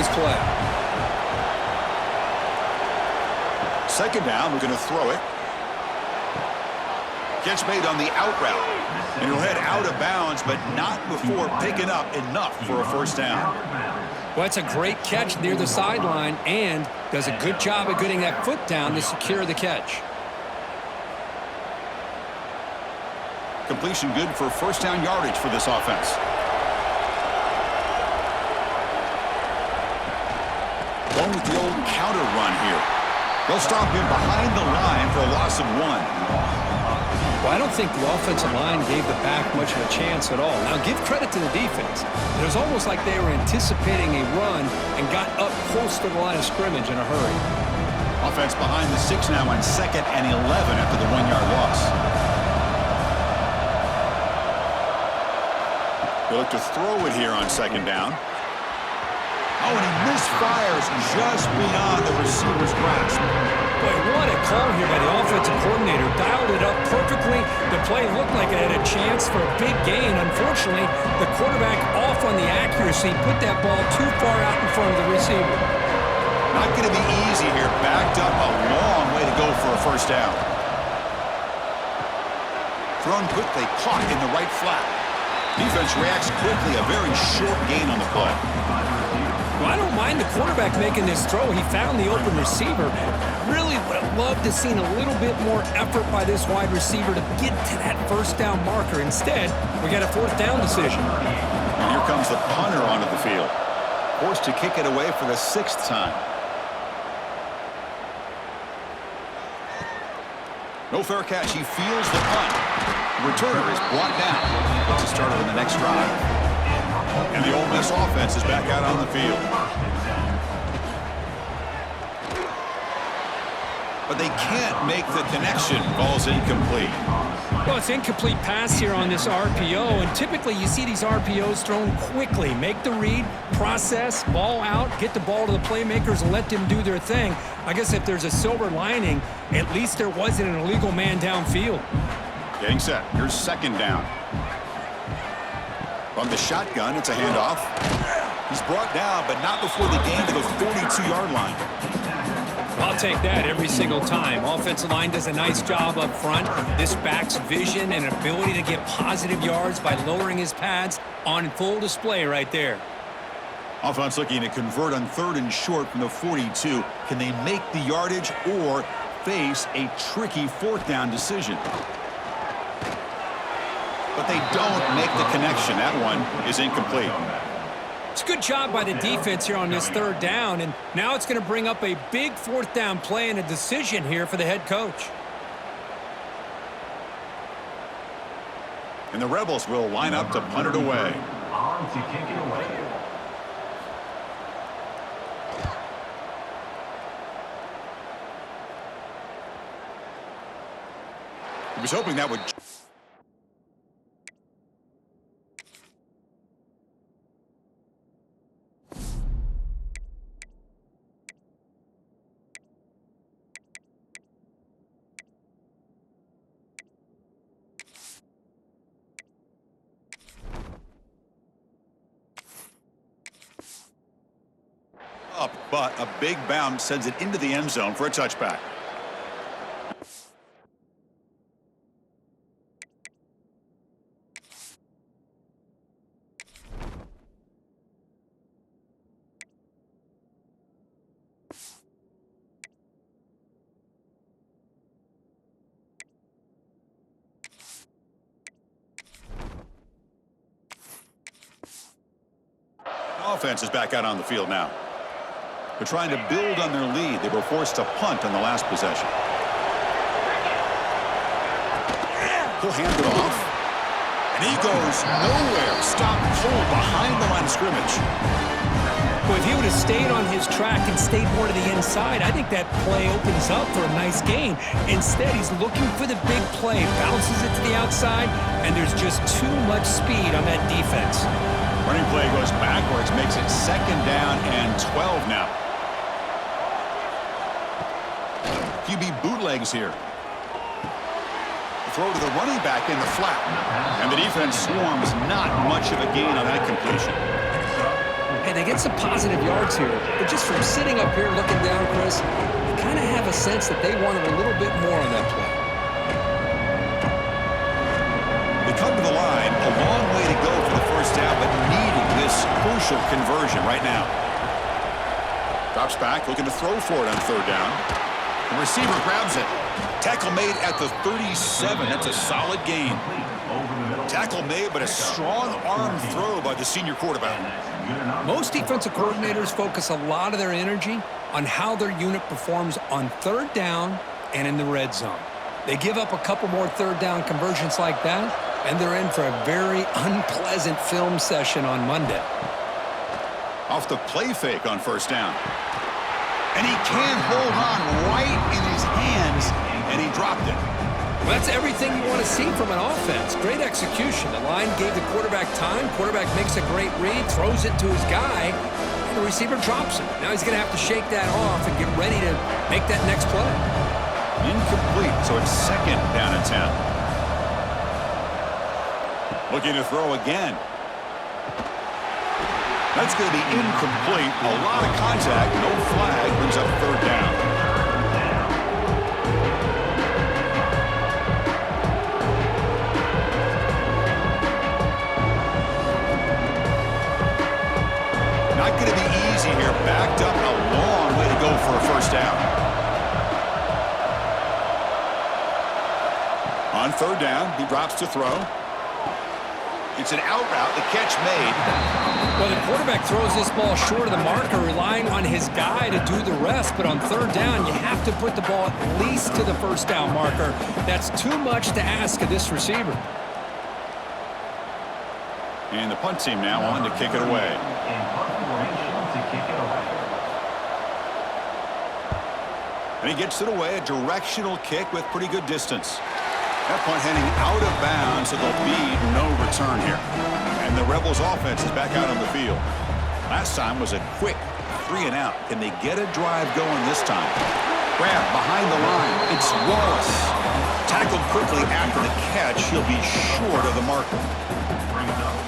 nice play. Second down, we're going to throw it. Catch made on the out route. And he'll head out of bounds, but not before picking up enough for a first down. Well, it's a great catch near the sideline and does a good job of getting that foot down to secure the catch. Completion good for first down yardage for this offense. Going with the old counter run here. They'll stop him behind the line for a loss of 1. Well, I don't think the offensive line gave the back much of a chance at all. Now, give credit to the defense. It was almost like they were anticipating a run and got up close to the line of scrimmage in a hurry. Offense behind the 6 now on 2nd and 11 after the 1-yard loss. They look to throw it here on 2nd down. Oh, and he misfires just beyond the receiver's grasp. Boy, what a call here by the offensive coordinator. Dialed it up perfectly. The play looked like it had a chance for a big gain. Unfortunately, the quarterback off on the accuracy, put that ball too far out in front of the receiver. Not going to be easy here. Backed up a long way to go for a first down. Thrown quickly, caught in the right flat. Defense reacts quickly. A very short gain on the play. Well, I don't mind the quarterback making this throw. He found the open receiver. Really would have loved to have seen a little bit more effort by this wide receiver to get to that first down marker. Instead, we got a fourth down decision. And here comes the punter onto the field. Forced to kick it away for the 6th time. No fair catch. He fields the punt. The returner is brought down. Puts a starter in the next drive. And the Ole Miss offense is back out on the field. But they can't make the connection. Ball's incomplete. Well, it's incomplete pass here on this RPO, and typically you see these RPOs thrown quickly. Make the read, process, ball out, get the ball to the playmakers and let them do their thing. I guess if there's a silver lining, at least there wasn't an illegal man downfield. Getting set. Here's 2nd down. From the shotgun, it's a handoff. He's brought down, but not before the gain to the 42-yard line. I'll take that every single time. Offensive line does a nice job up front. This back's vision and ability to get positive yards by lowering his pads on full display right there. Offense looking to convert on 3rd and short from the 42. Can they make the yardage or face a tricky 4th down decision? But they don't make the connection. That one is incomplete. It's a good job by the defense here on this 3rd down, and now it's going to bring up a big 4th down play and a decision here for the head coach. And the Rebels will line up to punt it away. On to kick it away. He was hoping that would... up, but a big bounce sends it into the end zone for a touchback. Offense is back out on the field now. They're trying to build on their lead. They were forced to punt on the last possession. He'll hand it off. And he goes nowhere. Stopped cold behind the line of scrimmage. Well, if he would have stayed on his track and stayed more to the inside, I think that play opens up for a nice gain. Instead, he's looking for the big play. Bounces it to the outside, and there's just too much speed on that defense. Running play goes backwards, makes it 2nd down and 12 now. QB bootlegs here. The throw to the running back in the flat. And the defense swarms, not much of a gain on that completion. And Yeah, they get some positive yards here. But just from sitting up here looking down, Chris, you kind of have a sense that they wanted a little bit more on that play. They come to the line, a long way to go for the first down, but needing this crucial conversion right now. Drops back, looking to throw for it on third down. The receiver grabs it. Tackle made at the 37. That's a solid gain. Tackle made, but a strong arm throw by the senior quarterback. Most defensive coordinators focus a lot of their energy on how their unit performs on third down and in the red zone. They give up a couple more third down conversions like that, and they're in for a very unpleasant film session on Monday. Off the play fake on first down. And he can't hold on right in his hands, and he dropped it. Well, that's everything you want to see from an offense. Great execution. The line gave the quarterback time. Quarterback makes a great read, throws it to his guy, and the receiver drops it. Now he's going to have to shake that off and get ready to make that next play. Incomplete, so it's second down and 10. Looking to throw again. That's going to be incomplete. A lot of contact, no flag, brings up third down. Not going to be easy here. Backed up, a long way to go for a first down. On third down, he drops to throw. It's an out route, the catch made. Well, the quarterback throws this ball short of the marker, relying on his guy to do the rest. But on third down, you have to put the ball at least to the first down marker. That's too much to ask of this receiver. And the punt team now on to kick it away. And he gets it away, a directional kick with pretty good distance. That punt heading out of bounds, so there'll be no return here. And the Rebels offense is back out on the field. Last time was a quick 3 and out. Can they get a drive going this time? Grab behind the line. It's Wallace. Tackled quickly after the catch. He'll be short of the marker.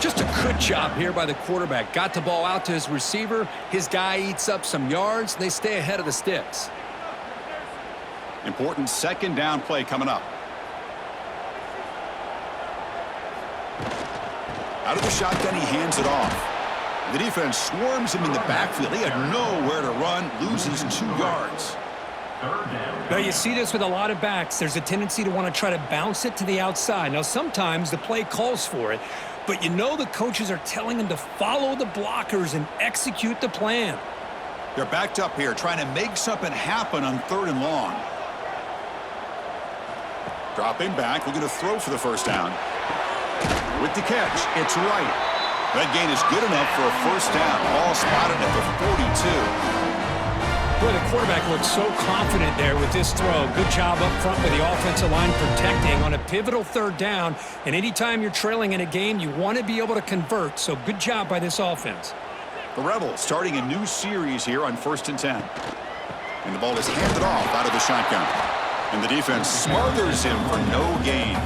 Just a good job here by the quarterback. Got the ball out to his receiver. His guy eats up some yards. They stay ahead of the sticks. Important second down play coming up. Out of the shotgun, he hands it off. The defense swarms him in the backfield. He had nowhere to run, loses 2 yards. Now, you see this with a lot of backs. There's a tendency to want to try to bounce it to the outside. Now, sometimes the play calls for it, but you know the coaches are telling them to follow the blockers and execute the plan. They're backed up here, trying to make something happen on third and long. Dropping back, looking to throw for the first down. With the catch, it's right. That gain is good enough for a first down. Ball spotted at the 42. Boy, the quarterback looks so confident there with this throw. Good job up front with the offensive line protecting on a pivotal third down. And anytime you're trailing in a game, you want to be able to convert. So good job by this offense. The Rebels starting a new series here on 1st and 10. And the ball is handed off out of the shotgun. And the defense smothers him for no gain.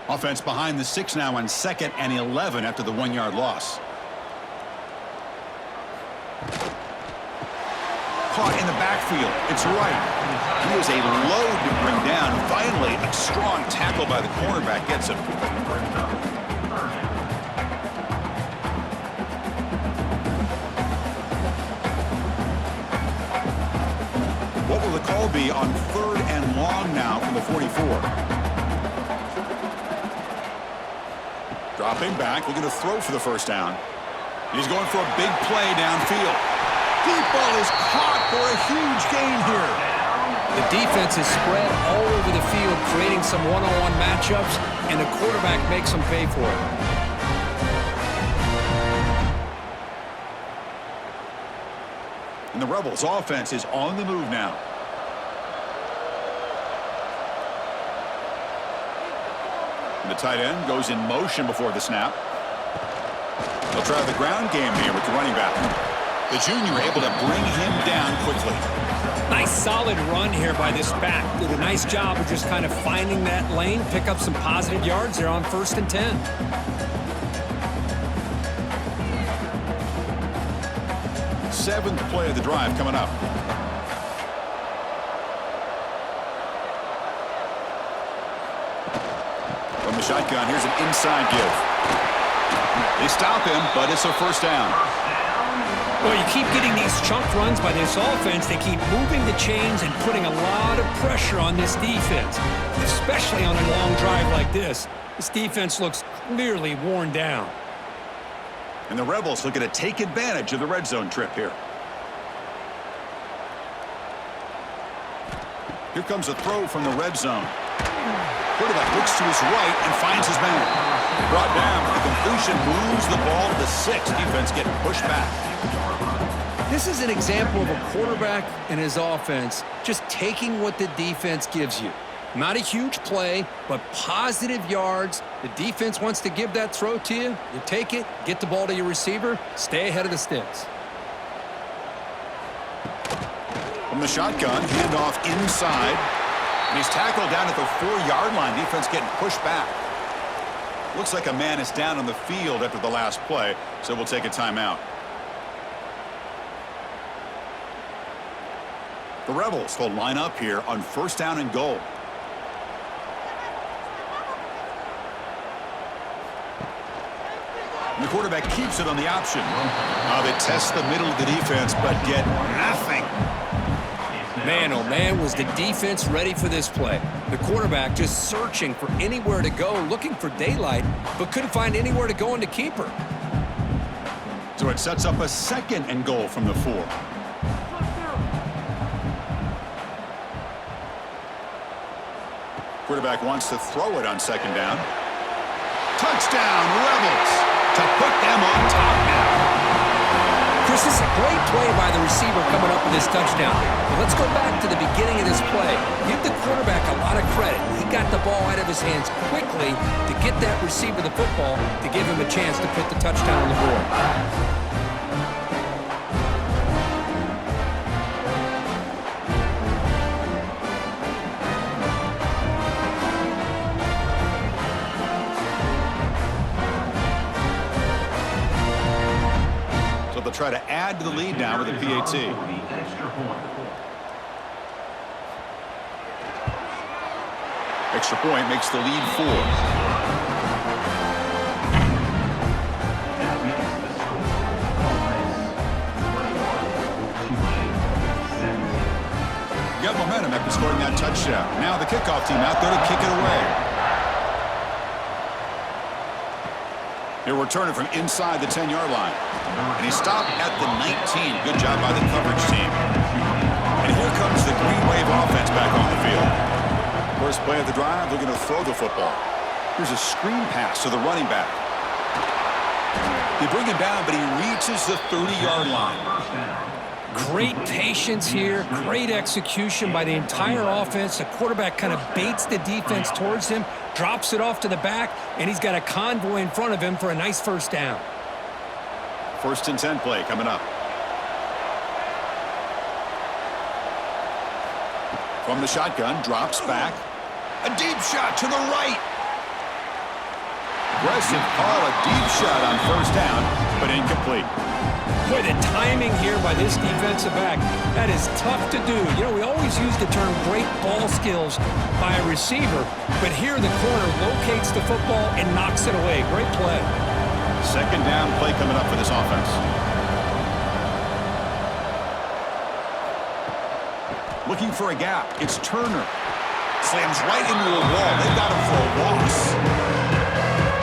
Offense behind the 6 now on 2nd and 11 after the 1-yard loss. Caught in the backfield. It's right. He is a load to bring down. Finally, a strong tackle by the cornerback gets him. What will the call be on third and long now from the 44? Dropping back, looking to throw for the first down. He's going for a big play downfield. Deep ball is caught for a huge gain here. The defense is spread all over the field, creating some one-on-one matchups, and the quarterback makes them pay for it. And the Rebels offense is on the move now. The tight end goes in motion before the snap. They'll try the ground game here with the running back. The junior able to bring him down quickly. Nice solid run here by this back. Did a nice job of just kind of finding that lane, pick up some positive yards there on 1st and 10. Seventh play of the drive coming up. From the shotgun, here's an inside give. They stop him, but it's a first down. Well, you keep getting these chunk runs by this offense. They keep moving the chains and putting a lot of pressure on this defense, especially on a long drive like this. This defense looks clearly worn down. And the Rebels looking to take advantage of the red zone trip here. Here comes a throw from the red zone. Quarterback looks to his right and finds his man. Brought down, but the completion moves the ball to the 6. Defense getting pushed back. This is an example of a quarterback and his offense just taking what the defense gives you. Not a huge play, but positive yards. The defense wants to give that throw to you. You take it, get the ball to your receiver, stay ahead of the sticks. From the shotgun, handoff inside. And he's tackled down at the 4-yard line. Defense getting pushed back. Looks like a man is down on the field after the last play, so we'll take a timeout. The Rebels will line up here on 1st down and goal. And the quarterback keeps it on the option. They test the middle of the defense, but get nothing. Man, oh man, was the defense ready for this play. The quarterback just searching for anywhere to go, looking for daylight, but couldn't find anywhere to go into keeper. So it sets up a 2nd and goal from the 4. Quarterback wants to throw it on 2nd down. Touchdown, Rebels, to put them on top now. Chris, this is a great play by the receiver coming up with this touchdown. But let's go back to the beginning of this play. Give the quarterback a lot of credit. He got the ball out of his hands quickly to get that receiver the football to give him a chance to put the touchdown on the board. They'll try to add to the lead now with a PAT. Extra point makes the lead 4. Got momentum after scoring that touchdown. Now the kickoff team out there to kick it away. He'll return it from inside the 10-yard line. And he stopped at the 19. Good job by the coverage team. And here comes the Green Wave offense back on the field. First play of the drive, they're going to throw the football. Here's a screen pass to the running back. They bring him down, but he reaches the 30-yard line. Great patience here, great execution by the entire offense. The quarterback kind of baits the defense towards him, drops it off to the back, and he's got a convoy in front of him for a nice first down. 1st and 10 play coming up. From the shotgun, drops back. A deep shot to the right. Aggressive call, a deep shot on 1st down, but incomplete. Boy, the timing here by this defensive back, that is tough to do. You know, we always use the term great ball skills by a receiver, but here the corner locates the football and knocks it away. Great play. 2nd down play coming up for this offense. Looking for a gap. It's Turner. Slams right into a wall. They've got him for a loss.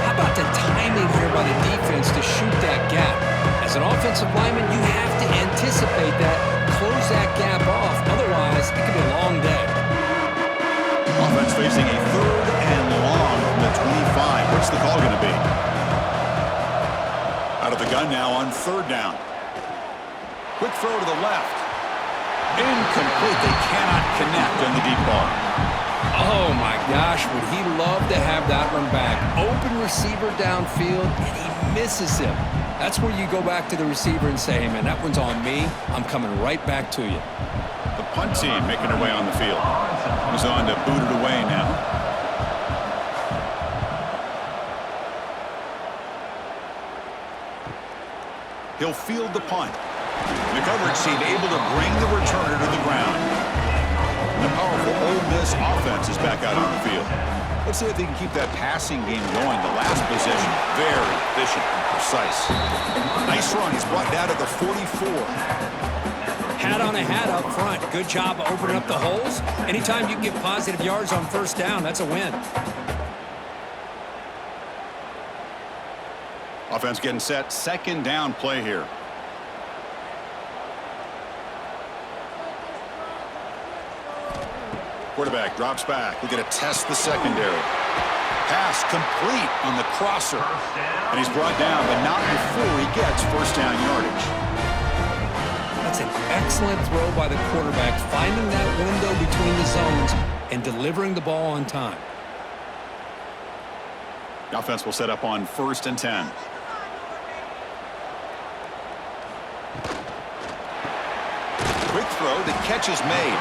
How about the timing here by the defense to shoot that gap? As an offensive lineman, you have to anticipate that, close that gap off. Otherwise, it could be a long day. Offense facing a 3rd and long from the 25. What's the call going to be? Out of the gun now on 3rd down. Quick throw to the left. Incomplete. They cannot connect on the deep ball. Oh, my gosh, would he love to have that one back. Open receiver downfield, and he misses him. That's where you go back to the receiver and say, hey, man, that one's on me. I'm coming right back to you. The punt team making their way on the field. Moves on to boot it away now. He'll field the punt. The coverage team able to bring the returner to the ground. The powerful Ole Miss offense is back out on the field. Let's see if they can keep that passing game going. The last possession, very efficient and precise. Nice run. He's brought down to the 44. Hat on a hat up front. Good job opening up the holes. Anytime you can get positive yards on first down, that's a win. Offense getting set. Second down play here. Quarterback drops back. We're going to test the secondary. Pass complete on the crosser. And he's brought down, but not before he gets first down yardage. That's an excellent throw by the quarterback, finding that window between the zones and delivering the ball on time. The offense will set up on 1st and 10. Quick throw. The catch is made.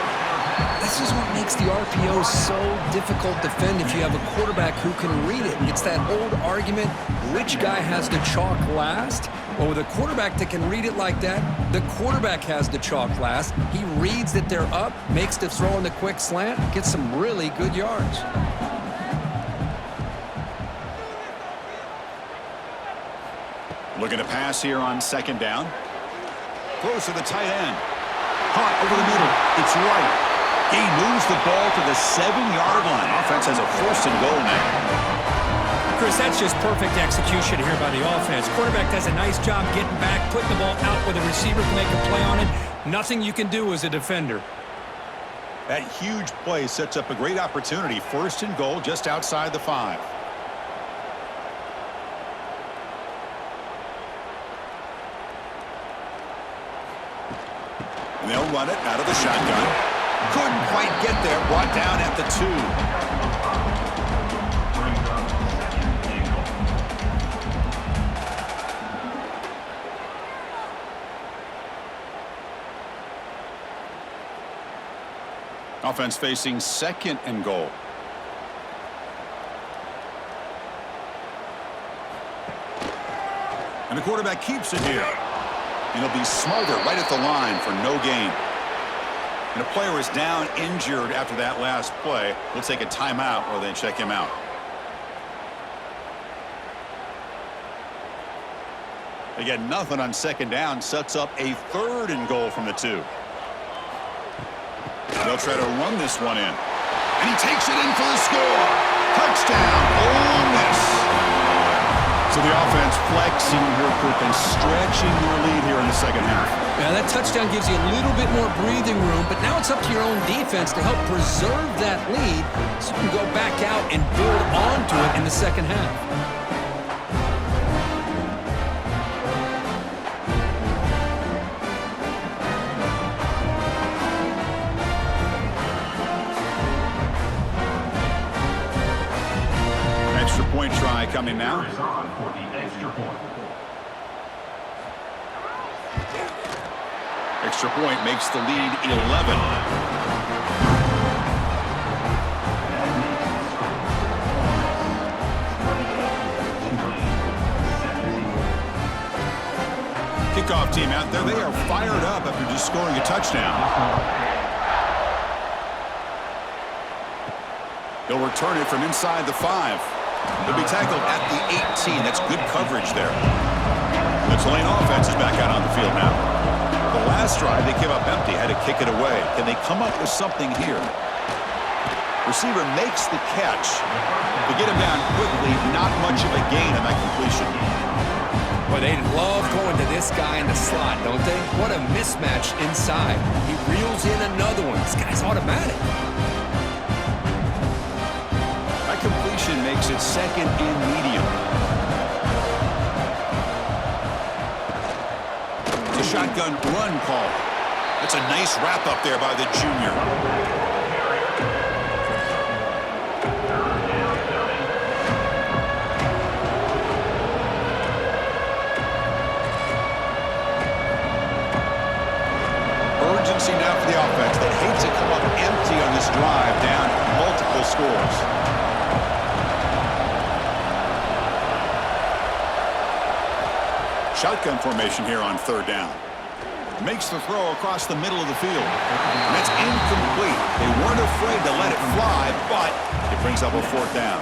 This is what makes the RPO so difficult to defend if you have a quarterback who can read it. It's that old argument, which guy has the chalk last? Well, with a quarterback that can read it like that, the quarterback has the chalk last. He reads that they're up, makes the throw in the quick slant, gets some really good yards. Looking to pass here on second down. Throws to the tight end. Caught over the middle. It's right. He moves the ball to the 7-yard line. Offense has a 1st and goal now. Chris, that's just perfect execution here by the offense. Quarterback does a nice job getting back, putting the ball out where the receiver can make a play on it. Nothing you can do as a defender. That huge play sets up a great opportunity. 1st and goal just outside the 5. And they'll run it out of the shotgun. Couldn't quite get there. Brought down at the 2. Offense facing 2nd and goal. And the quarterback keeps it here. And he'll be smothered right at the line for no gain. And a player is down injured after that last play. We'll take a timeout or then check him out. Again, nothing on second down. Sets up a 3rd and goal from the 2. They'll try to run this one in. And he takes it in for the score. Touchdown, Ole Miss. So the offense flexing here, Cook, and stretching your lead here in the second half. Yeah, that touchdown gives you a little bit more breathing room, but now it's up to your own defense to help preserve that lead so you can go back out and build onto it in the second half. Extra point try coming now. For the extra point. Extra point makes the lead 11. Kickoff team out there. They are fired up after just scoring a touchdown. They'll return it from inside the 5. They'll be tackled at the 18. That's good coverage there. The Tulane offense is back out on the field now. The last drive, they came up empty, had to kick it away. Can they come up with something here? Receiver makes the catch. They get him down quickly, not much of a gain on that completion. Boy, they love going to this guy in the slot, don't they? What a mismatch inside. He reels in another one. This guy's automatic. That completion makes it 2nd and medium. It's a shotgun run call. That's a nice wrap up there by the junior. Shotgun formation here on third down. Makes the throw across the middle of the field. And it's incomplete. They weren't afraid to let it fly, but it brings up a fourth down.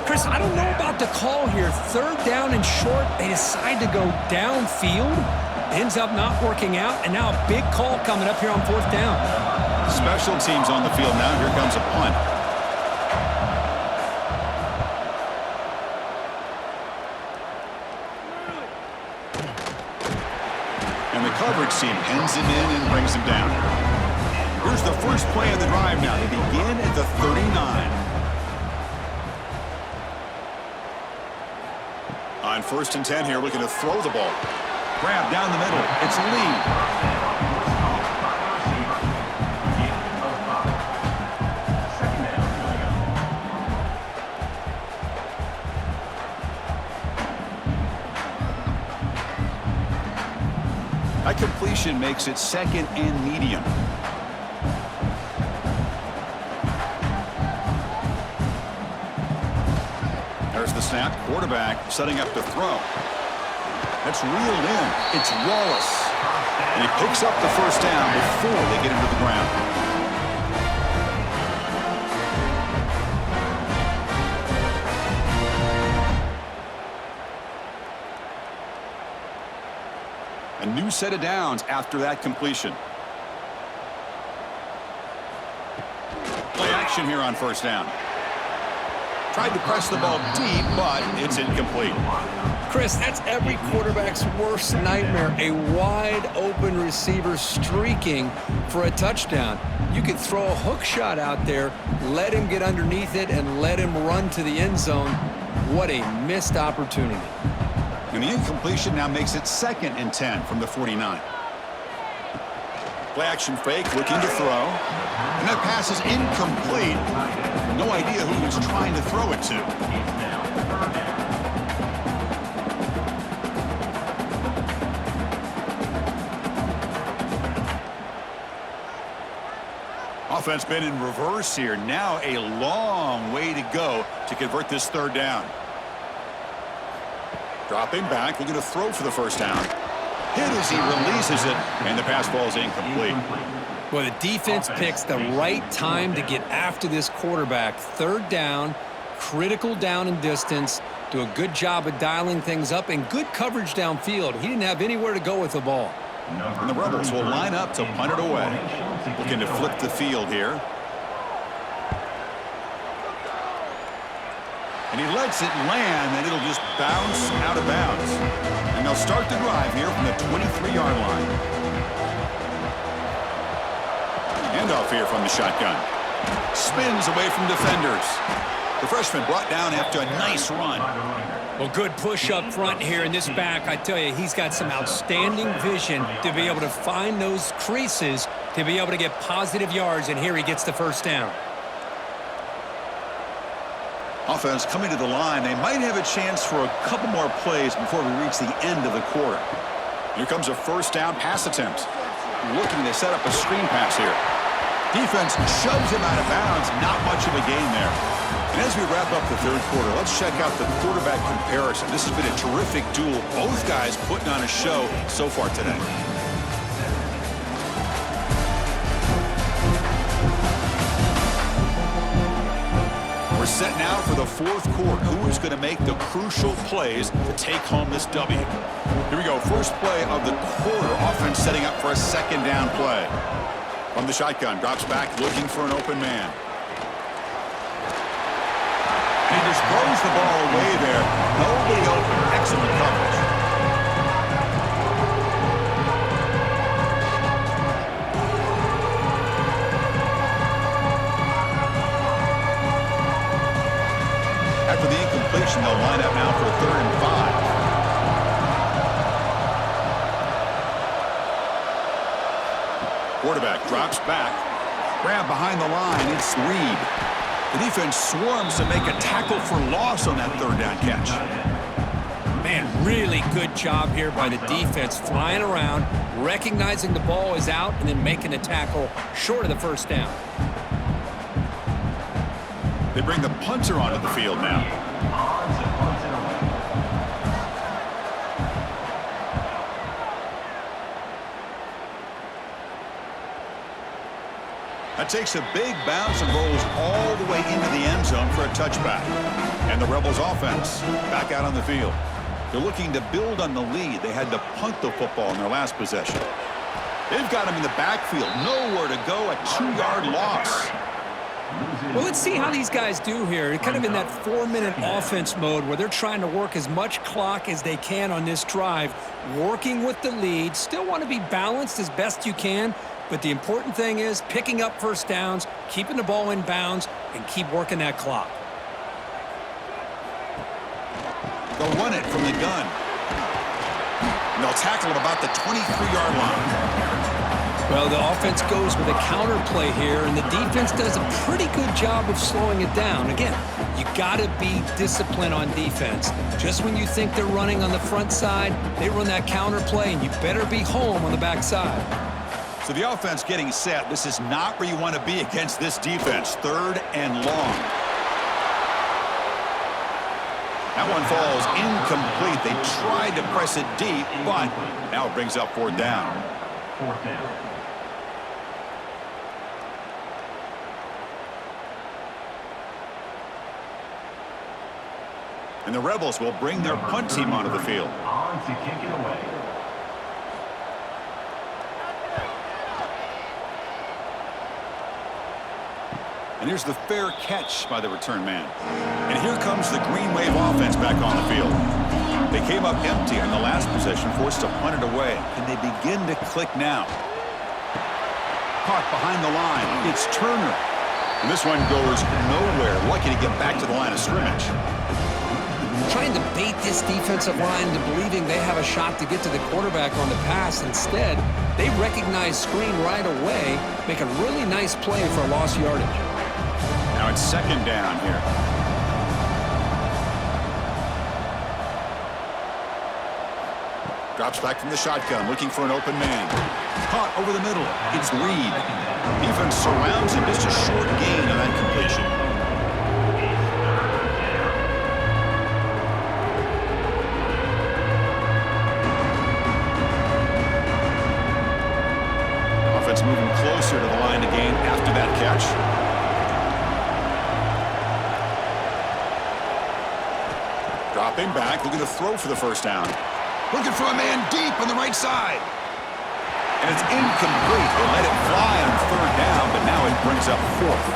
Chris, I don't know about the call here. Third down and short, they decide to go downfield. Ends up not working out, and now a big call coming up here on fourth down. Special teams on the field now. Here comes a punt. And the coverage team pins him in and brings him down. Here's the first play of the drive now. They begin at the 39. On 1st and 10 here, looking to throw the ball. Grab down the middle. It's Lee. That completion makes it 2nd and medium. There's the snap. Quarterback setting up to throw. That's reeled in. It's Wallace. And he picks up the first down before they get him to the ground. A new set of downs after that completion. Play action here on first down. Tried to press the ball deep, but it's incomplete. Chris, that's every quarterback's worst nightmare, a wide-open receiver streaking for a touchdown. You could throw a hook shot out there, let him get underneath it, and let him run to the end zone. What a missed opportunity. And the incompletion now makes it 2nd and 10 from the 49. Play action fake, looking to throw. And that pass is incomplete. No idea who he was trying to throw it to. Offense been in reverse here. Now a long way to go to convert this third down. Dropping back, looking to throw for the first down. Hit as he releases it, and the pass ball is incomplete. Well, the defense picks the right time to get after this quarterback. Third down, critical down and distance. Do a good job of dialing things up, and good coverage downfield. He didn't have anywhere to go with the ball. And the Rebels will line up to punt it away. Looking to flip the field here. And he lets it land, and it'll just bounce out of bounds. And they'll start the drive here from the 23-yard line. Handoff here from the shotgun. Spins away from defenders. The freshman brought down after a nice run. Well, good push up front here in this back. I tell you, he's got some outstanding vision to be able to find those creases, to be able to get positive yards, and here he gets the first down. Offense coming to the line. They might have a chance for a couple more plays before we reach the end of the quarter. Here comes a first down pass attempt. Looking to set up a screen pass here. Defense shoves him out of bounds. Not much of a gain there. And as we wrap up the third quarter, let's check out the quarterback comparison. This has been a terrific duel. Both guys putting on a show so far today. We're set now for the fourth quarter. Who is going to make the crucial plays to take home this W? Here we go. First play of the quarter. Offense setting up for a second down play. From the shotgun, drops back looking for an open man. And he just throws the ball away there. Nobody open. Excellent coverage. After the incompletion, they'll line up now for a 3rd and 5. Quarterback drops back. Grab behind the line. It's Reed. The defense swarms to make a tackle for loss on that 3rd down catch. Man, really good job here by the defense, flying around, recognizing the ball is out, and then making a tackle short of the first down. They bring the punter onto the field now. That takes a big bounce and rolls all the way into the end zone for a touchback. And the Rebels offense back out on the field. They're looking to build on the lead. They had to punt the football in their last possession. They've got him in the backfield. Nowhere to go, a 2-yard loss. Well, let's see how these guys do here. They're kind of in that 4-minute offense mode where they're trying to work as much clock as they can on this drive, working with the lead. Still want to be balanced as best you can, but the important thing is picking up first downs, keeping the ball in bounds, and keep working that clock. They'll run it from the gun. And they'll tackle it about the 23-yard line. Well, the offense goes with a counter play here, and the defense does a pretty good job of slowing it down. Again, you got to be disciplined on defense. Just when you think they're running on the front side, they run that counter play, and you better be home on the back side. So the offense getting set. This is not where you want to be against this defense. 3rd and long. That one falls incomplete. They tried to press it deep, but now it brings up 4th down. 4th down. And the Rebels will bring their punt team onto the field. On to kick it away. And here's the fair catch by the return man. And here comes the Green Wave offense back on the field. They came up empty on the last possession, forced to punt it away. Can they begin to click now? Caught behind the line. It's Turner. And this one goes nowhere. Lucky to get back to the line of scrimmage. Trying to bait this defensive line into believing they have a shot to get to the quarterback on the pass. Instead, they recognize screen right away, make a really nice play for a lost yardage. Now it's 2nd down here. Drops back from the shotgun, looking for an open man. Caught over the middle. It's Reed. Defense surrounds him. Just a short gain on that completion. Offense moving closer to the line to gain after that catch. Dropping back, looking to throw for the 1st down. Looking for a man deep on the right side. And it's incomplete. They let it fly on 3rd down, but now it brings up 4th.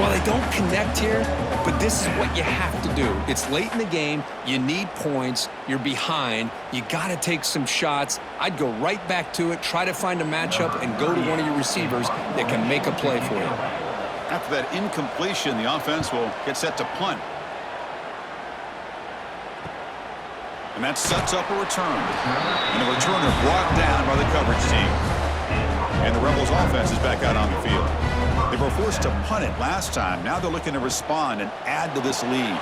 Well, they don't connect here, but this is what you have to do. It's late in the game. You need points. You're behind. You got to take some shots. I'd go right back to it, try to find a matchup, and go to one of your receivers that can make a play for you. After that incompletion, the offense will get set to punt. And that sets up a return. And the returner brought down by the coverage team. And the Rebels offense is back out on the field. They were forced to punt it last time. Now they're looking to respond and add to this lead.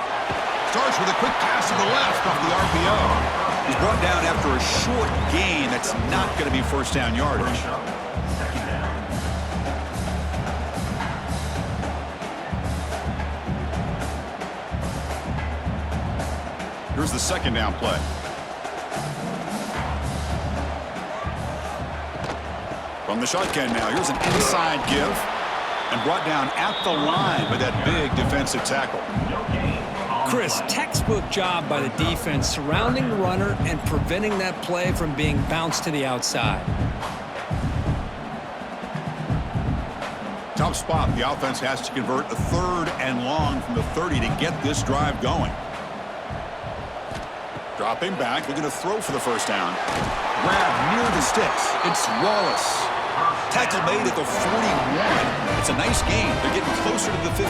Starts with a quick pass to the left off the RPO. He's brought down after a short gain. That's not going to be 1st down yardage. Here's the 2nd down play. From the shotgun now, here's an inside give. And brought down at the line by that big defensive tackle. Chris, textbook job by the defense surrounding the runner and preventing that play from being bounced to the outside. Tough spot. The offense has to convert a 3rd and long from the 30 to get this drive going. Dropping back, looking to throw for the 1st down. Grab near the sticks. It's Wallace. Tackle made at the 41. It's a nice gain. They're getting closer to the 50.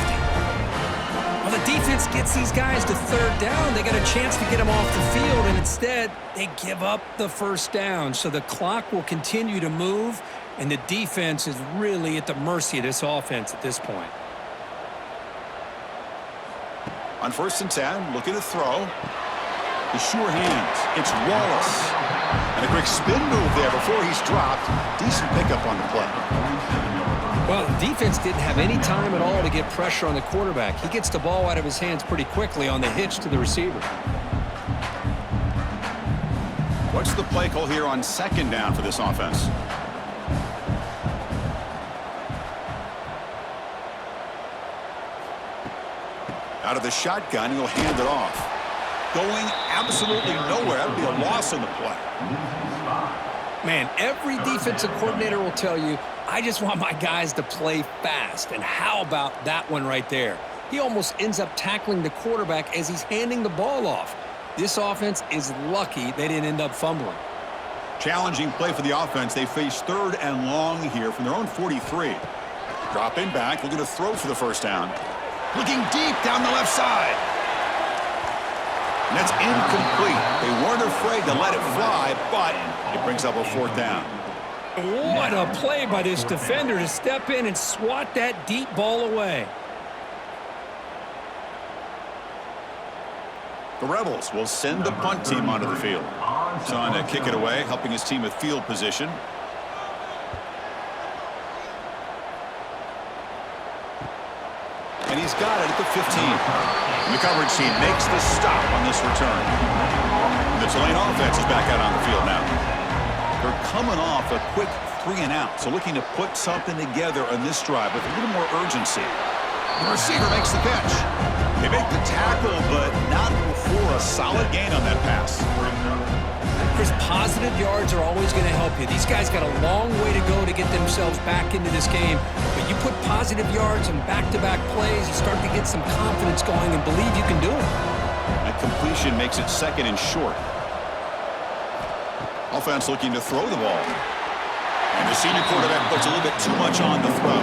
Well, the defense gets these guys to 3rd down. They got a chance to get them off the field, and instead, they give up the 1st down. So the clock will continue to move, and the defense is really at the mercy of this offense at this point. On 1st and 10, looking to throw. The sure hands. It's Wallace. And a quick spin move there before he's dropped. Decent pickup on the play. Well, the defense didn't have any time at all to get pressure on the quarterback. He gets the ball out of his hands pretty quickly on the hitch to the receiver. What's the play call here on 2nd down for this offense? Out of the shotgun, he'll hand it off. Going absolutely nowhere. That would be a loss on the play. Man, every defensive coordinator will tell you, I just want my guys to play fast. And how about that one right there? He almost ends up tackling the quarterback as he's handing the ball off. This offense is lucky they didn't end up fumbling. Challenging play for the offense. They face 3rd and long here from their own 43. Drop in back, looking to throw for the first down. Looking deep down the left side. And that's incomplete. They weren't afraid to let it fly, but it brings up a 4th down. What a play by this defender to step in and swat that deep ball away. The Rebels will send the punt team onto the field. He's on to kick it away, helping his team with field position. And he's got it at the 15. And the coverage team makes the stop on this return. And the Tulane offense is back out on the field now. They're coming off a quick 3-and-out, so looking to put something together on this drive with a little more urgency. The receiver makes the catch. They make the tackle, but not before a solid gain on that pass. Chris, positive yards are always going to help you. These guys got a long way to go to get themselves back into this game. But you put positive yards and back-to-back plays, you start to get some confidence going and believe you can do it. That completion makes it 2nd and short. Offense looking to throw the ball. And the senior quarterback puts a little bit too much on the throw.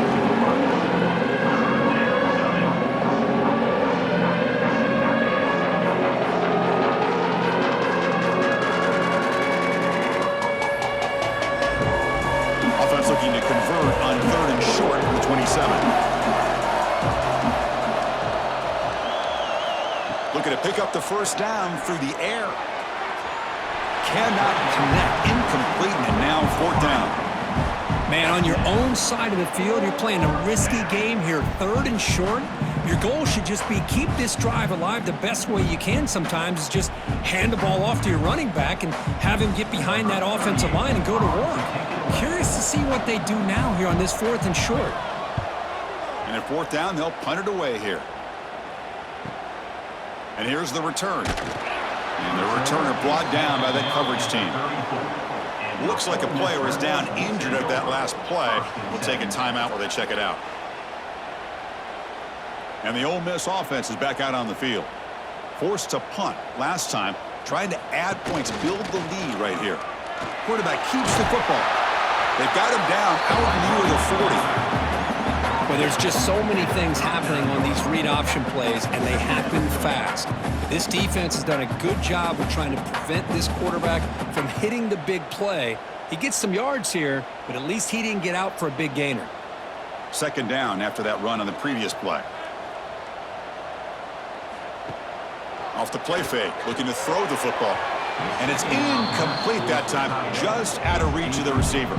Looking to convert on 3rd and short from the 27. Looking to pick up the first down through the air. Cannot connect. Incomplete, and now 4th down. Man, on your own side of the field, you're playing a risky game here. 3rd and short. Your goal should just be keep this drive alive the best way you can sometimes is just hand the ball off to your running back and have him get behind that offensive line and go to work. Curious to see what they do now here on this 4th and short. And at 4th down, they'll punt it away here. And here's the return. And the returner brought down by that coverage team. Looks like a player is down injured at that last play. We'll take a timeout while they check it out. And the Ole Miss offense is back out on the field. Forced to punt last time, trying to add points, build the lead right here. Quarterback keeps the football. They've got him down out near the 40. Well, there's just so many things happening on these read option plays, and they happen fast. This defense has done a good job of trying to prevent this quarterback from hitting the big play. He gets some yards here, but at least he didn't get out for a big gainer. 2nd down after that run on the previous play. Off the play fake, looking to throw the football. And it's incomplete that time, just out of reach of the receiver.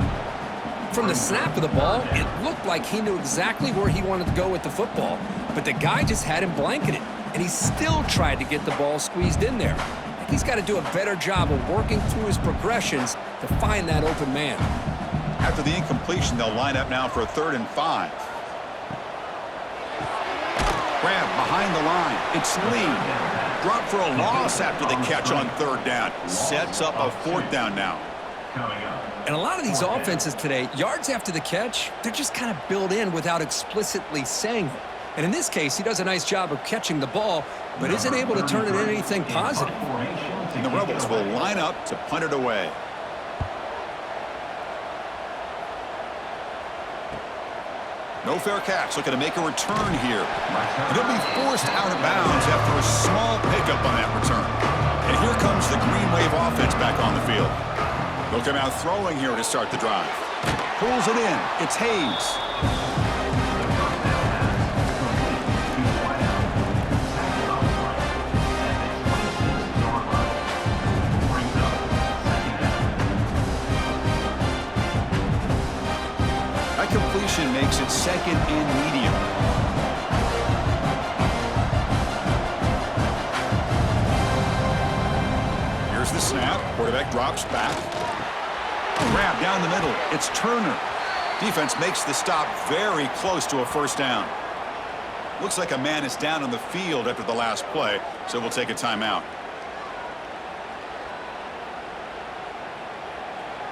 From the snap of the ball, it looked like he knew exactly where he wanted to go with the football, but the guy just had him blanketed, and he still tried to get the ball squeezed in there. I think he's got to do a better job of working through his progressions to find that open man. After the incompletion, they'll line up now for a 3rd and 5. Grab behind the line. It's Lee. Drop for a loss after the catch on 3rd down. Sets up a 4th down now. And a lot of these offenses today, yards after the catch, they're just kind of built in without explicitly saying it. And in this case, he does a nice job of catching the ball, but isn't able to turn it into anything positive. And the Rebels will line up to punt it away. No fair catch, looking to make a return here. And he'll be forced out of bounds after a small pickup on that return. And here comes the Green Wave offense back on the field. They'll come out throwing here to start the drive. Pulls it in. It's Hayes. That completion makes it 2nd and medium. Here's the snap. Quarterback drops back. Grab down the middle. It's Turner. Defense makes the stop very close to a 1st down. Looks like a man is down on the field after the last play, so we'll take a timeout.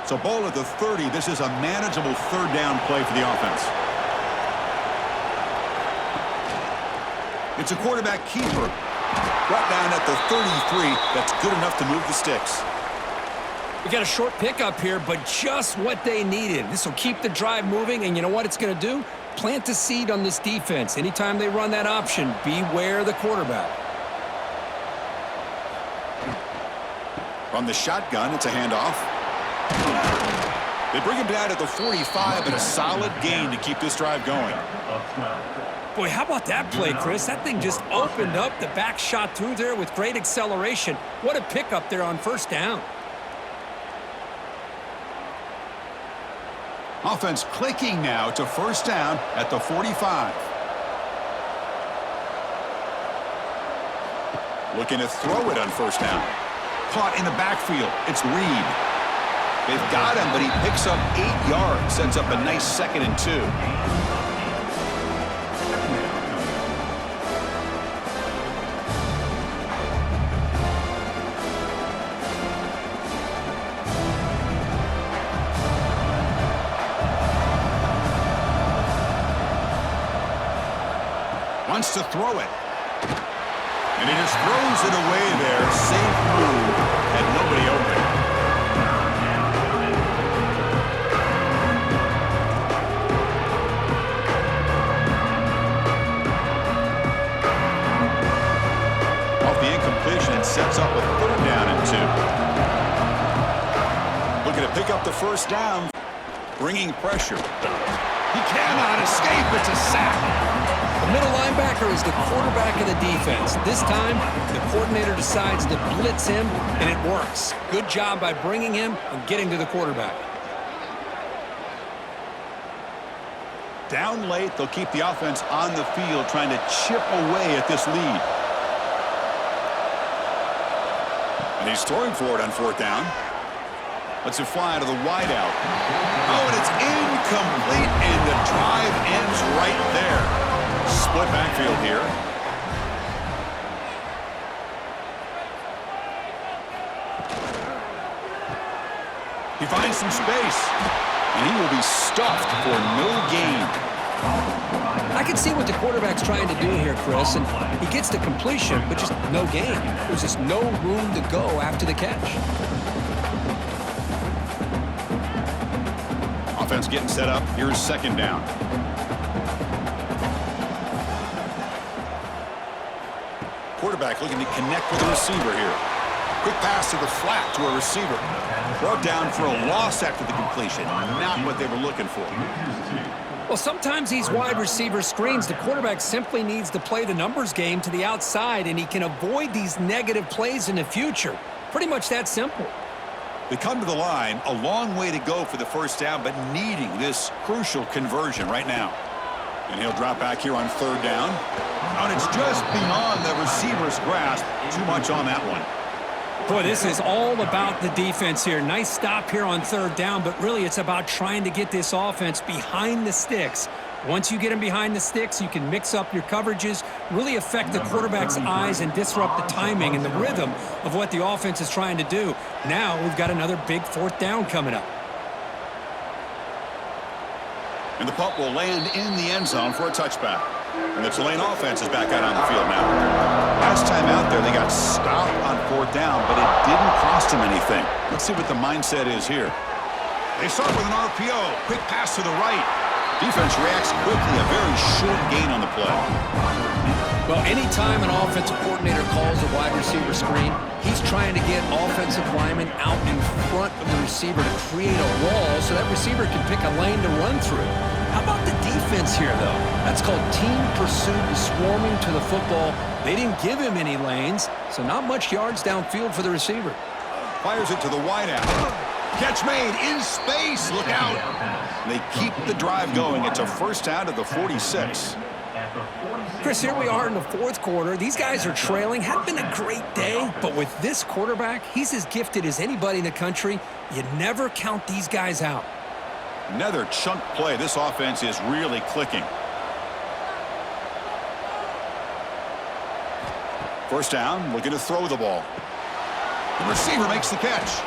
So ball at the 30. This is a manageable third down play for the offense. It's a quarterback keeper. Brought down at the 33. That's good enough to move the sticks. We got a short pickup here, but just what they needed. This will keep the drive moving, and you know what it's going to do? Plant a seed on this defense. Anytime they run that option, beware the quarterback. From the shotgun, it's a handoff. They bring him down at the 45, and a solid gain to keep this drive going. Boy, how about that play, Chris? That thing just opened up. The back shot through there with great acceleration. What a pickup there on first down. Offense clicking now to first down at the 45. Looking to throw it on first down. Caught in the backfield. It's Reed. They've got him, but he picks up 8 yards. Sets up a nice 2nd and 2. Wants to throw it. And he just throws it away there. Safe move. And nobody open. Off the incompletion, it sets up a 3rd down and 2. Looking to pick up the first down. Bringing pressure. He cannot escape. It's a sack. The middle linebacker is the quarterback of the defense. This time, the coordinator decides to blitz him, and it works. Good job by bringing him and getting to the quarterback. Down late, they'll keep the offense on the field, trying to chip away at this lead. And he's throwing for it on 4th down. Lets it fly to the wideout. Oh, and it's incomplete, and the drive ends right there. Split backfield here. He finds some space, and he will be stuffed for no gain. I can see what the quarterback's trying to do here, Chris, and he gets the completion, but just no gain. There's just no room to go after the catch. Offense getting set up. Here's 2nd down. Quarterback looking to connect with the receiver here. Quick pass to the flat to a receiver. Brought down for a loss after the completion. Not what they were looking for. Well, sometimes these wide receiver screens, the quarterback simply needs to play the numbers game to the outside, and he can avoid these negative plays in the future. Pretty much that simple. They come to the line. A long way to go for the first down, but needing this crucial conversion right now. And he'll drop back here on 3rd down. And it's just beyond the receiver's grasp. Too much on that one. Boy, this is all about the defense here. Nice stop here on 3rd down, but really it's about trying to get this offense behind the sticks. Once you get them behind the sticks, you can mix up your coverages, really affect the quarterback's eyes and disrupt the timing and the rhythm of what the offense is trying to do. Now we've got another big 4th down coming up. And the punt will land in the end zone for a touchback. And the Tulane offense is back out on the field now. Last time out there, they got stopped on 4th down, but it didn't cost them anything. Let's see what the mindset is here. They start with an RPO. Quick pass to the right. Defense reacts quickly. A very short gain on the play. Well, anytime an offensive coordinator calls a wide receiver screen, he's trying to get offensive linemen out in front of the receiver to create a wall so that receiver can pick a lane to run through. How about the defense here, though? That's called team pursuit and swarming to the football. They didn't give him any lanes, so not much yards downfield for the receiver. Fires it to the wideout. Catch made in space. Look out. They keep the drive going. It's a first down to the 46. Chris, here we are in the 4th quarter. These guys are trailing. Hadn't been a great day, but with this quarterback, he's as gifted as anybody in the country. You never count these guys out. Another chunk play. This offense is really clicking. First down, looking to throw the ball. The receiver makes the catch.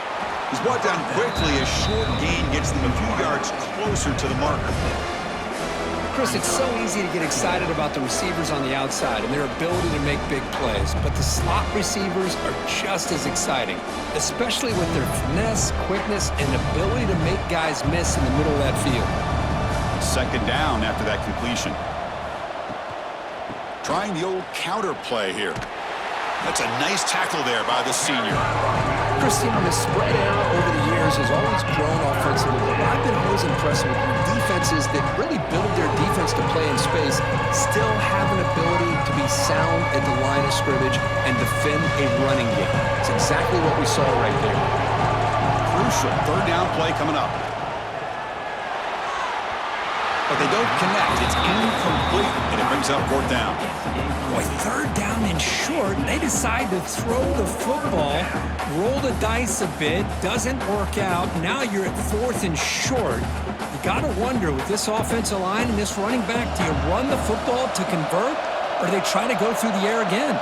He's brought down quickly. A short gain gets them a few yards closer to the marker. Chris, it's so easy to get excited about the receivers on the outside and their ability to make big plays, but the slot receivers are just as exciting, especially with their finesse, quickness, and ability to make guys miss in the middle of that field. Second down after that completion. Trying the old counter play here. That's a nice tackle there by the senior. Chris, the spread era over the years has always grown offensively, but I've been always impressed with defenses that really build their defense to play in space, still have an ability to be sound at the line of scrimmage and defend a running game. It's exactly what we saw right there. Crucial third down play coming up. But they don't connect. It's incomplete, and it brings up fourth down. Boy, third down and short, they decide to throw the football, roll the dice a bit, doesn't work out. Now you're at fourth and short. You got to wonder, with this offensive line and this running back, do you run the football to convert, or do they try to go through the air again?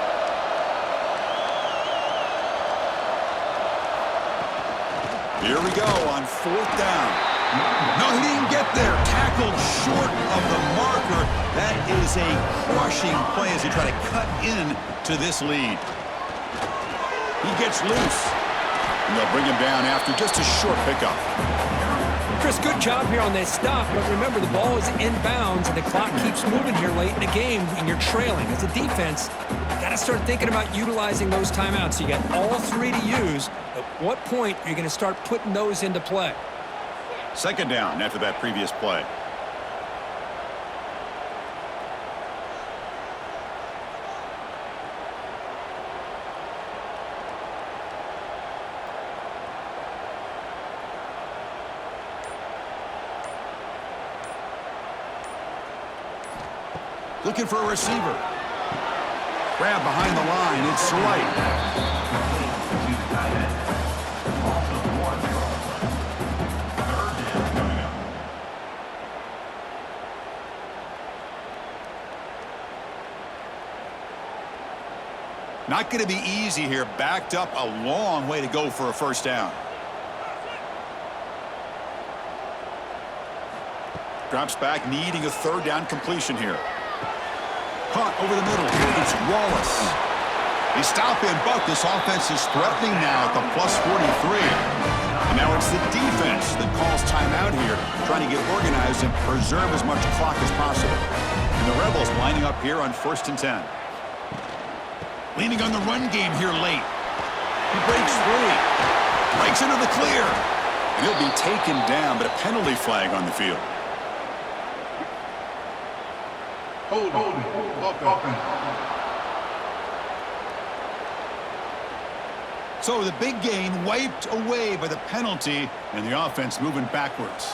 Here we go on fourth down. No, he didn't get there. Tackled short of the marker. That is a crushing play as they try to cut in to this lead. He gets loose. And they'll bring him down after just a short pickup. Chris, good job here on that stop, but remember, the ball is inbounds and the clock keeps moving here late in the game and you're trailing. As a defense, you got to start thinking about utilizing those timeouts. You got all three to use. At what point are you going to start putting those into play? Second down after that previous play. Looking for a receiver. Grab behind the line. It's Light. Not going to be easy here. Backed up a long way to go for a first down. Drops back, needing a third down completion here. Caught over the middle. It's Wallace. They stop him, but this offense is threatening now at the plus 43. And now it's the defense that calls timeout here, trying to get organized and preserve as much clock as possible. And the Rebels lining up here on 1st and 10. Leaning on the run game here late. He breaks free. Breaks into the clear. And he'll be taken down, but a penalty flag on the field. Hold on. So the big gain wiped away by the penalty, and the offense moving backwards.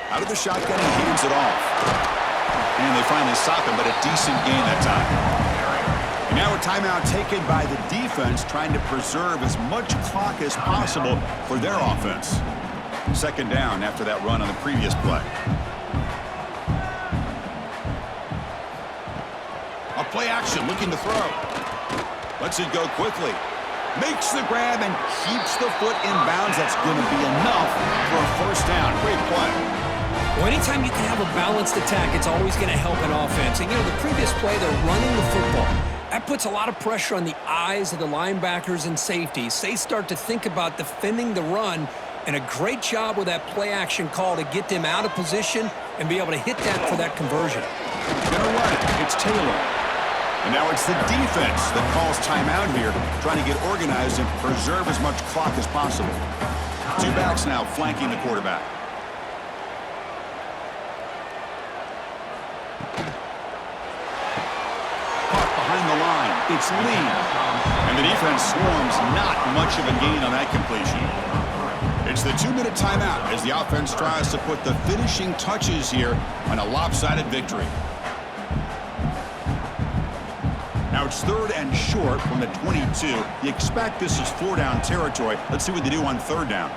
Out of the shotgun, he hands it off. And they finally stop him, but a decent gain that time. And now a timeout taken by the defense, trying to preserve as much clock as possible for their offense. Second down after that run on the previous play. A play action, looking to throw. Lets it go quickly. Makes the grab and keeps the foot in bounds. That's going to be enough for a first down. Great play. Well, anytime you can have a balanced attack, it's always going to help an offense. And, the previous play, they're running the football. That puts a lot of pressure on the eyes of the linebackers and safeties. They start to think about defending the run, and a great job with that play-action call to get them out of position and be able to hit that for that conversion. Gonna run it. It's Taylor. And now it's the defense that calls timeout here, trying to get organized and preserve as much clock as possible. Two backs now flanking the quarterback. Behind the line, it's Lee. And the defense swarms, not much of a gain on that completion. It's the 2-minute timeout as the offense tries to put the finishing touches here on a lopsided victory. Now it's third and short from the 22. You expect this is 4-down territory. Let's see what they do on third down.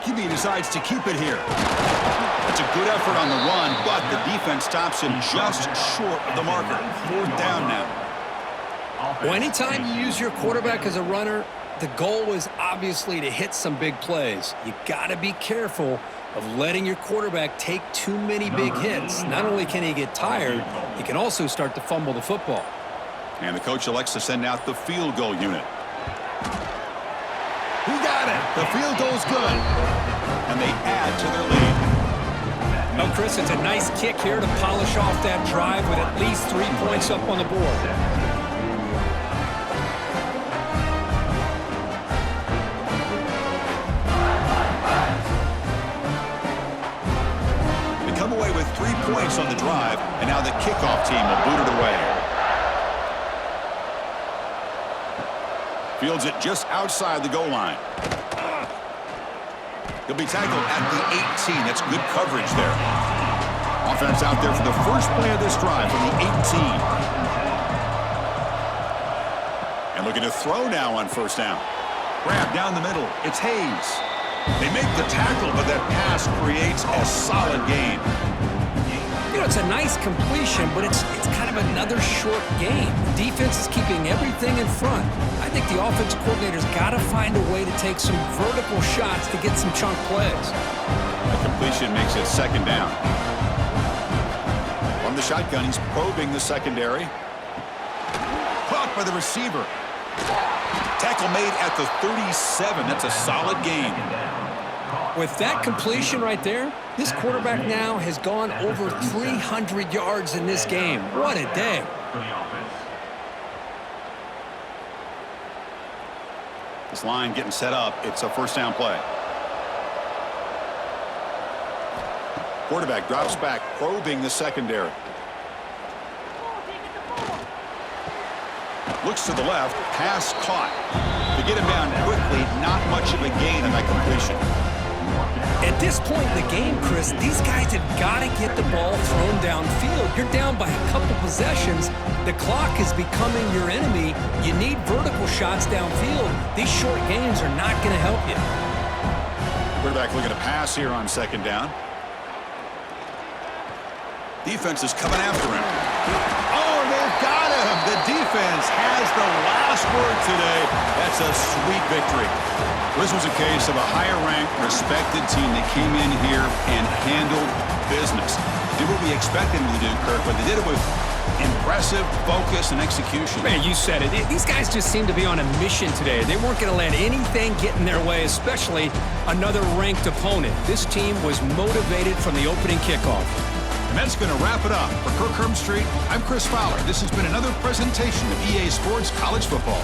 QB decides to keep it here. That's a good effort on the run, but the defense stops him just short of the marker. 4th down now. Well, anytime you use your quarterback as a runner, the goal is obviously to hit some big plays. You got to be careful of letting your quarterback take too many big hits. Not only can he get tired, he can also start to fumble the football. And the coach elects to send out the field goal unit. He got it. The field goal's good. And they add to their lead. Well, Chris, it's a nice kick here to polish off that drive with at least 3 points up on the board. They come away with 3 points on the drive, and now the kickoff team will boot it away. Fields it just outside the goal line. He'll be tackled at the 18. That's good coverage there. Offense out there for the first play of this drive from the 18. And looking to throw now on 1st down. Grab down the middle. It's Hayes. They make the tackle, but that pass creates a solid gain. You know, it's a nice completion, but it's kind of another short game. The defense is keeping everything in front. I think the offensive coordinator's got to find a way to take some vertical shots to get some chunk plays. The completion makes it 2nd down. From the shotgun, he's probing the secondary. Caught by the receiver. Tackle made at the 37. That's a solid gain. With that completion right there, this quarterback now has gone over 300 yards in this game. What a day. This line getting set up. It's a 1st down play. Quarterback drops back, probing the secondary. Looks to the left, pass caught. To get him down quickly, not much of a gain on that completion. At this point in the game, Chris, these guys have got to get the ball thrown downfield. You're down by a couple possessions. The clock is becoming your enemy. You need vertical shots downfield. These short gains are not going to help you. Quarterback looking to pass here on 2nd down. Defense is coming after him. Oh, they've got him. The defense has the last word today. That's a sweet victory. This was a case of a higher-ranked, respected team that came in here and handled business. Did what we expected them to do, Kirk, but they did it with impressive focus and execution. Man, you said it. These guys just seem to be on a mission today. They weren't going to let anything get in their way, especially another ranked opponent. This team was motivated from the opening kickoff. And that's going to wrap it up. For Kirk Herbstreit, I'm Chris Fowler. This has been another presentation of EA Sports College Football.